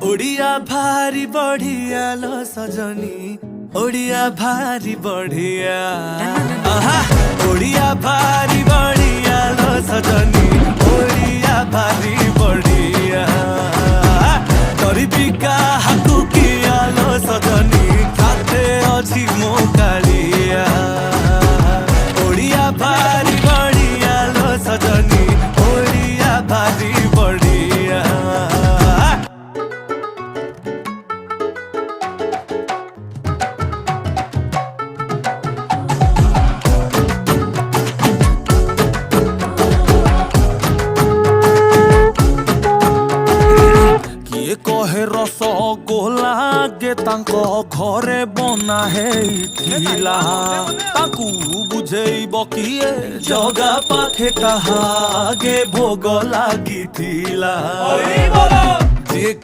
ओडिया भारी बढ़िया लो सजनी, ओडिया भारी बढ़िया। आहा ओडिया भारी बढ़िया लो सजनी, ओडिया भारी बढ़िया। गरीबी का हाकु किया लो सजनी, खाते अच्छी मोकालिया। ओडिया भारी बढ़िया लो सजनी, ओडिया भारी बढ़िया। कहे रस गोला गे तांको घरे बना हेइथिला, ताकू बुझेइब किए जगा पाखे कहा गे भोग लागिथिला।